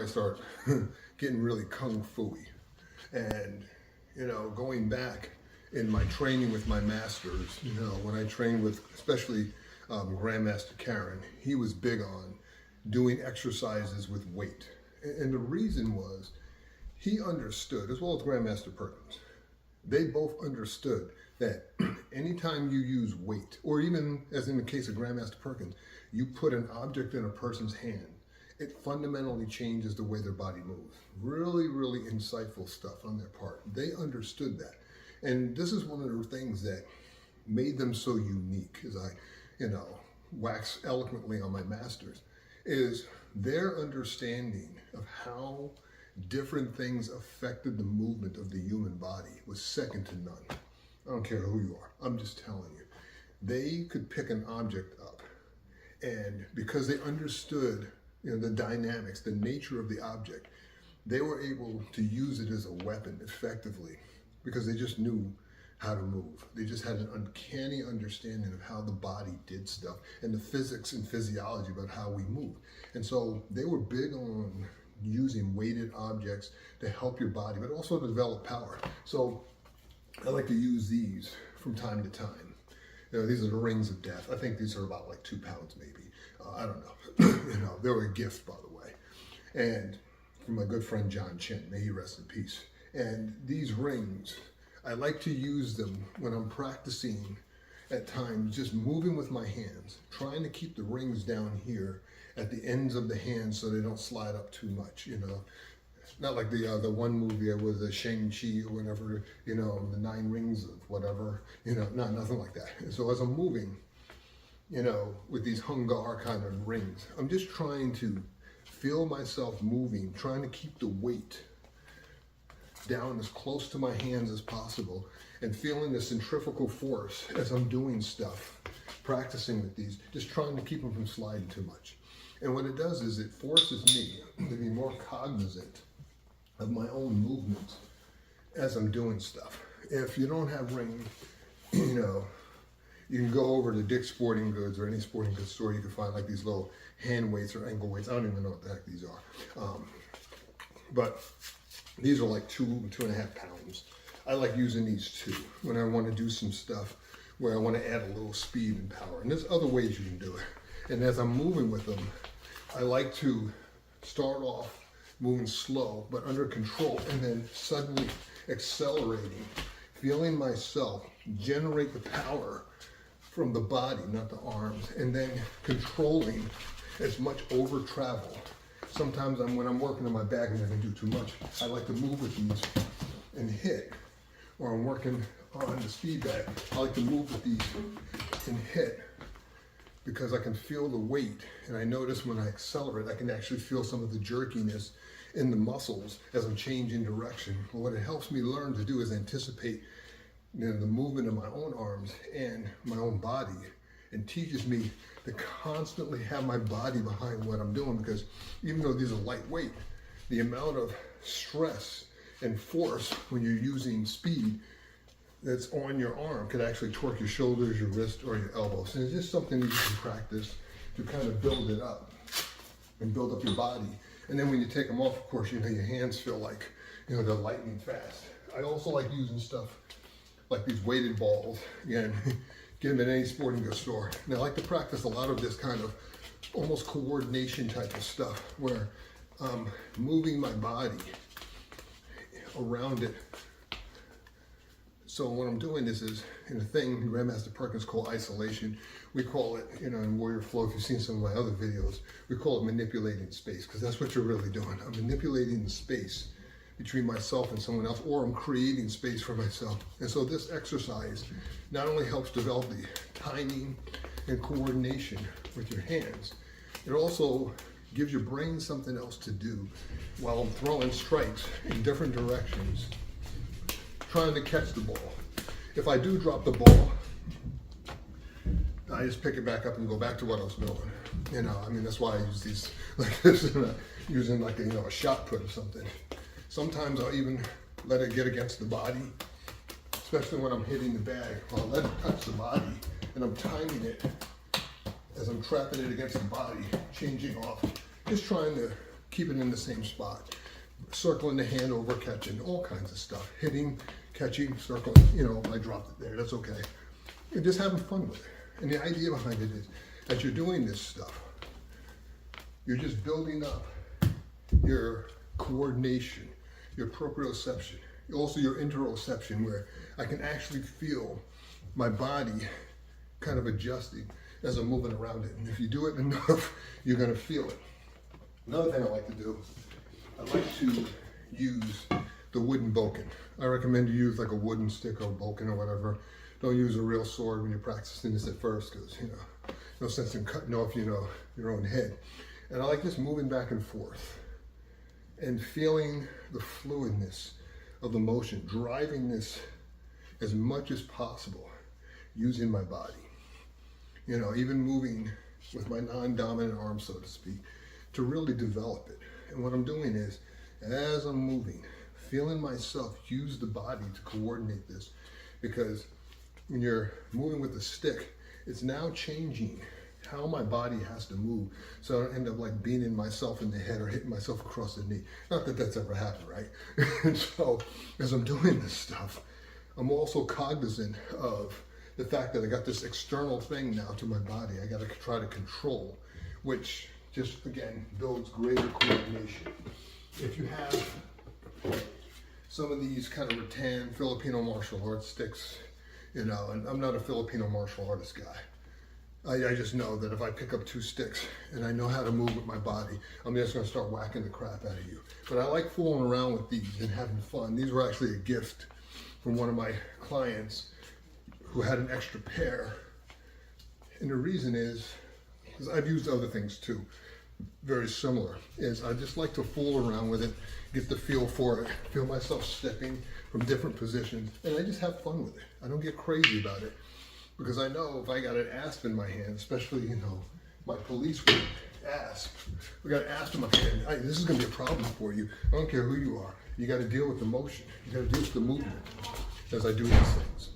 Start getting really kung fu-y. And, going back in my training with my masters, when I trained with especially Grandmaster Karen, he was big on doing exercises with weight. And the reason was he understood, as well as Grandmaster Perkins, they both understood that anytime you use weight, or even as in the case of Grandmaster Perkins, you put an object in a person's hand, it fundamentally changes the way their body moves. Really, really insightful stuff on their part. They understood that. And this is one of the things that made them so unique, as I, wax eloquently on my masters, is their understanding of how different things affected the movement of the human body was second to none. I don't care who you are, I'm just telling you. They could pick an object up, and because they understood the dynamics, the nature of the object, they were able to use it as a weapon effectively because they just knew how to move. They just had an uncanny understanding of how the body did stuff and the physics and physiology about how we move. And so they were big on using weighted objects to help your body, but also to develop power. So I like to use these from time to time. These are the rings of death. I think these are about like 2 pounds maybe. I don't know. They were a gift, by the way. And from my good friend John Chin, may he rest in peace. And these rings, I like to use them when I'm practicing at times, just moving with my hands, trying to keep the rings down here at the ends of the hands so they don't slide up too much, Not like the one movie with Shang-Chi or whatever, the 9 rings of whatever, nothing like that. And so as I'm moving, with these hungar kind of rings, I'm just trying to feel myself moving, trying to keep the weight down as close to my hands as possible and feeling the centrifugal force as I'm doing stuff, practicing with these, just trying to keep them from sliding too much. And what it does is it forces me to be more cognizant of my own movements as I'm doing stuff. If you don't have rings, you can go over to Dick's Sporting Goods or any sporting goods store. You can find like these little hand weights or ankle weights. I don't even know what the heck these are. But these are like 2.5 pounds. I like using these too when I want to do some stuff where I want to add a little speed and power. And there's other ways you can do it. And as I'm moving with them, I like to start off moving slow, but under control, and then suddenly accelerating, feeling myself generate the power from the body, not the arms, and then controlling as much over travel. Sometimes when I'm working on my back and I can do too much, I like to move with these and hit. Or I'm working on the speed bag, I like to move with these and hit because I can feel the weight. And I notice when I accelerate, I can actually feel some of the jerkiness in the muscles as I'm changing direction. But what it helps me learn to do is anticipate the movement of my own arms and my own body, and teaches me to constantly have my body behind what I'm doing, because even though these are lightweight, the amount of stress and force when you're using speed that's on your arm could actually torque your shoulders, your wrist, or your elbows. And it's just something that you can practice to kind of build it up and build up your body. And then when you take them off, of course, your hands feel like, they're lightning fast. I also like using stuff like these weighted balls. Again, get them in any sporting goods store. And I like to practice a lot of this kind of almost coordination type of stuff where I'm moving my body around it. So what I'm doing is in a thing Grandmaster Perkins called isolation. We call it, in Warrior Flow, if you've seen some of my other videos, we call it manipulating space, because that's what you're really doing. I'm manipulating the space between myself and someone else, or I'm creating space for myself. And so this exercise not only helps develop the timing and coordination with your hands, it also gives your brain something else to do while I'm throwing strikes in different directions, trying to catch the ball. If I do drop the ball, I just pick it back up and go back to what I was doing. You know, I mean, that's why I use these like this, and using like a, you know, a shot put or something. Sometimes I'll even let it get against the body, especially when I'm hitting the bag. I'll let it touch the body, and I'm timing it as I'm trapping it against the body, changing off, just trying to keep it in the same spot. Circling the hand over, catching, all kinds of stuff. Hitting, catching, circling, you know, I dropped it there, that's okay. And just having fun with it. And the idea behind it is, as you're doing this stuff, you're just building up your coordination, your proprioception, also your interoception, where I can actually feel my body kind of adjusting as I'm moving around it. And if you do it enough, you're gonna feel it. Another thing I like to do, I like to use the wooden bokken. I recommend you use like a wooden stick or bokken or whatever. Don't use a real sword when you're practicing this at first, because, you know, no sense in cutting off, you know, your own head. And I like just moving back and forth and feeling the fluidness of the motion, driving this as much as possible using my body. You know, even moving with my non-dominant arm, so to speak, to really develop it. And what I'm doing is, as I'm moving, feeling myself use the body to coordinate this, because when you're moving with the stick, it's now changing how my body has to move, so I don't end up like beating myself in the head or hitting myself across the knee. Not that that's ever happened, right? And so as I'm doing this stuff, I'm also cognizant of the fact that I got this external thing now to my body I got to try to control, which just, again, builds greater coordination. If you have some of these kind of rattan Filipino martial arts sticks, you know, and I'm not a Filipino martial artist guy. I just know that if I pick up two sticks and I know how to move with my body, I'm just gonna start whacking the crap out of you. But I like fooling around with these and having fun. These were actually a gift from one of my clients who had an extra pair. And the reason is, because I've used other things too, very similar, is I just like to fool around with it, get the feel for it, feel myself stepping from different positions, and I just have fun with it. I don't get crazy about it, because I know if I got an asp in my hand, especially, you know, my police work, asp, we got an asp in my hand, hey, this is gonna be a problem for you. I don't care who you are. You gotta deal with the motion. You gotta deal with the movement as I do these things.